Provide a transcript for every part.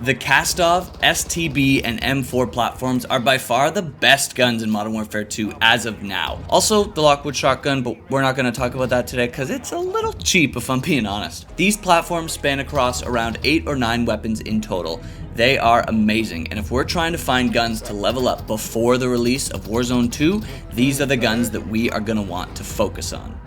The Kastov, STB, and M4 platforms are by far the best guns in Modern Warfare 2 as of now. Also, the Lockwood shotgun, but we're not going to talk about that today because it's a little cheap if I'm being honest. These platforms span across around 8 or 9 weapons in total. They are amazing, and if we're trying to find guns to level up before the release of Warzone 2, these are the guns that we are going to want to focus on.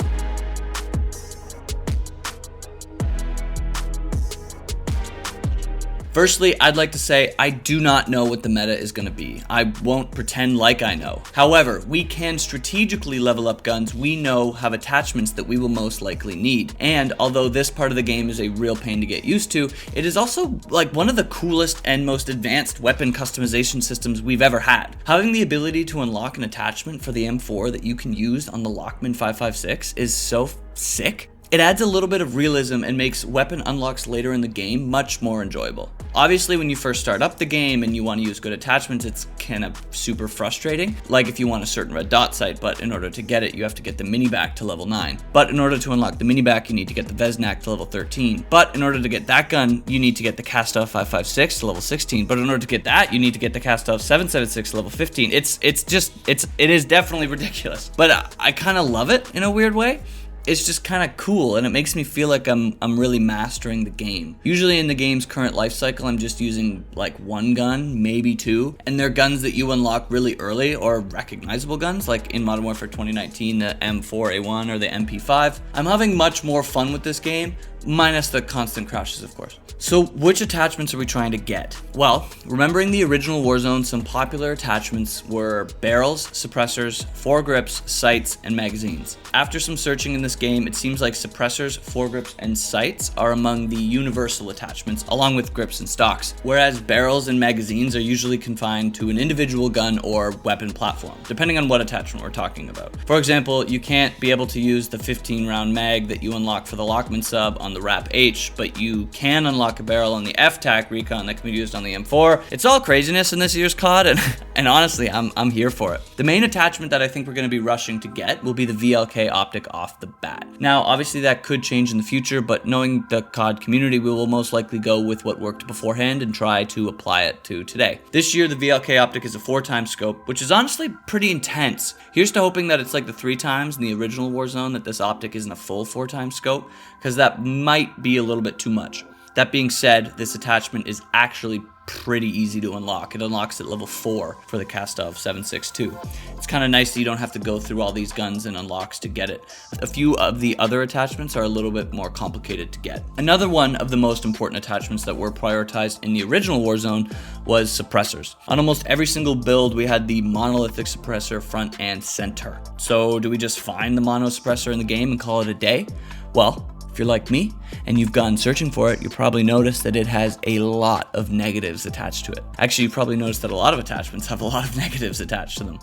Firstly, I'd like to say I do not know what the meta is going to be. I won't pretend like I know. However, we can strategically level up guns we know have attachments that we will most likely need. And although this part of the game is a real pain to get used to, it is also like one of the coolest and most advanced weapon customization systems we've ever had. Having the ability to unlock an attachment for the M4 that you can use on the Lockman 5.56 is so sick. It adds a little bit of realism and makes weapon unlocks later in the game much more enjoyable. Obviously, when you first start up the game and you want to use good attachments, it's kind of super frustrating. Like if you want a certain red dot sight, but in order to get it, you have to get the mini-back to level 9. But in order to unlock the mini-back, you need to get the Vesnak to level 13. But in order to get that gun, you need to get the Kastov 5.56 to level 16. But in order to get that, you need to get the Kastov 7.76 to level 15. It is definitely ridiculous. But I kind of love it in a weird way. It's just kind of cool, and it makes me feel like I'm really mastering the game. Usually in the game's current life cycle, I'm just using like one gun, maybe two, and they're guns that you unlock really early or recognizable guns, like in Modern Warfare 2019, the M4A1 or the MP5. I'm having much more fun with this game, minus the constant crashes, of course. So which attachments are we trying to get? Well, remembering the original Warzone, some popular attachments were barrels, suppressors, foregrips, sights, and magazines. After some searching in this game, it seems like suppressors, foregrips, and sights are among the universal attachments, along with grips and stocks, whereas barrels and magazines are usually confined to an individual gun or weapon platform, depending on what attachment we're talking about. For example, you can't be able to use the 15-round mag that you unlock for the Lockman sub on the Rap H, but you can unlock a barrel on the F-TAC recon that can be used on the M4. It's all craziness in this year's COD, and honestly, I'm here for it. The main attachment that I think we're going to be rushing to get will be the VLK optic off the bat. Now, obviously that could change in the future, but knowing the COD community, we will most likely go with what worked beforehand and try to apply it to today. This year, the VLK optic is a 4x scope, which is honestly pretty intense. Here's to hoping that it's like the 3 times in the original Warzone, that this optic isn't a full 4x scope, because that might be a little bit too much. That being said, this attachment is actually pretty easy to unlock. It unlocks at level 4 for the Kastov 7.62. It's kind of nice that you don't have to go through all these guns and unlocks to get it. A few of the other attachments are a little bit more complicated to get. Another one of the most important attachments that were prioritized in the original Warzone was suppressors. On almost every single build, we had the monolithic suppressor front and center. So do we just find the mono suppressor in the game and call it a day? Well, if you're like me and you've gone searching for it, you probably noticed that it has a lot of negatives attached to it. Actually, you probably noticed that a lot of attachments have a lot of negatives attached to them.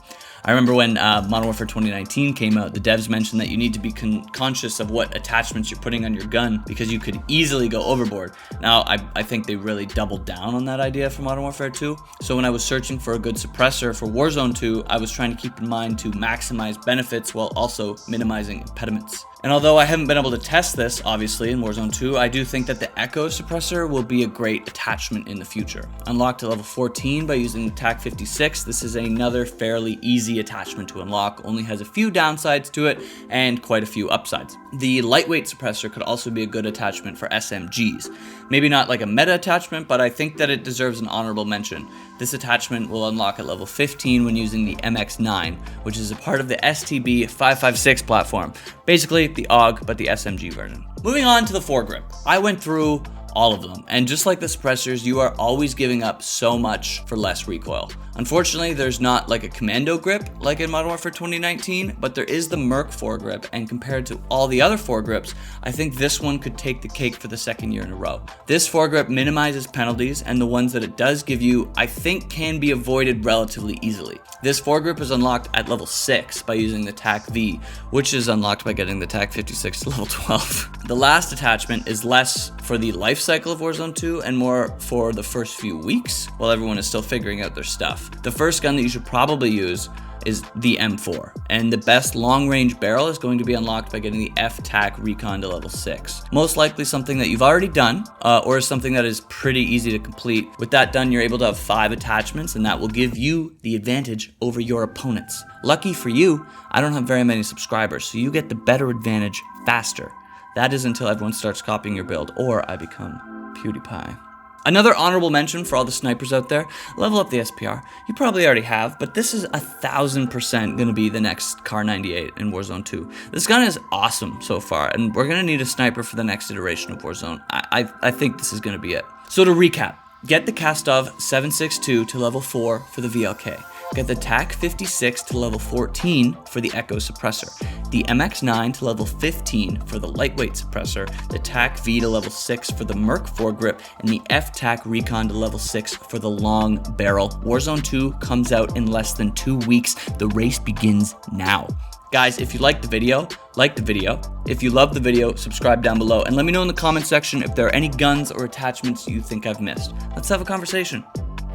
I remember when Modern Warfare 2019 came out, the devs mentioned that you need to be conscious of what attachments you're putting on your gun because you could easily go overboard. Now, I think they really doubled down on that idea for Modern Warfare 2. So when I was searching for a good suppressor for Warzone 2, I was trying to keep in mind to maximize benefits while also minimizing impediments. And although I haven't been able to test this, obviously, in Warzone 2, I do think that the Echo suppressor will be a great attachment in the future. Unlocked at level 14 by using the TAC 56, this is another fairly easy attachment to unlock, only has a few downsides to it and quite a few upsides. The lightweight suppressor could also be a good attachment for SMGs. Maybe not like a meta attachment, but I think that it deserves an honorable mention. This attachment will unlock at level 15 when using the MX9, which is a part of the STB 5.56 platform. Basically, the AUG, but the SMG version. Moving on to the foregrip. I went through all of them, and just like the suppressors, you are always giving up so much for less recoil. Unfortunately, there's not like a commando grip like in Modern Warfare 2019, but there is the Merc foregrip, and compared to all the other foregrips, I think this one could take the cake for the second year in a row. This foregrip minimizes penalties, and the ones that it does give you, I think can be avoided relatively easily. This foregrip is unlocked at level 6 by using the TAC V, which is unlocked by getting the TAC 56 to level 12. The last attachment is less for the life cycle of Warzone 2 and more for the first few weeks while everyone is still figuring out their stuff. The first gun that you should probably use is the M4, and the best long-range barrel is going to be unlocked by getting the F-Tac Recon to level 6. Most likely something that you've already done, or something that is pretty easy to complete. With that done, you're able to have 5 attachments, and that will give you the advantage over your opponents. Lucky for you, I don't have very many subscribers, so you get the better advantage faster. That is until everyone starts copying your build, or I become PewDiePie. Another honorable mention for all the snipers out there, level up the SPR. You probably already have, but this is 1000% going to be the next Car 98 in Warzone 2. This gun is awesome so far, and we're going to need a sniper for the next iteration of Warzone. I think this is going to be it. So to recap, get the Kastov 7.62 to level 4 for the VLK. Get the TAC 56 to level 14 for the Echo Suppressor, the MX9 to level 15 for the Lightweight Suppressor, the TAC V to level 6 for the Merc foregrip, and the F-Tac Recon to level 6 for the long barrel. Warzone 2 comes out in less than 2 weeks. The race begins now. Guys, if you liked the video, like the video. If you love the video, subscribe down below, and let me know in the comment section if there are any guns or attachments you think I've missed. Let's have a conversation.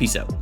Peace out.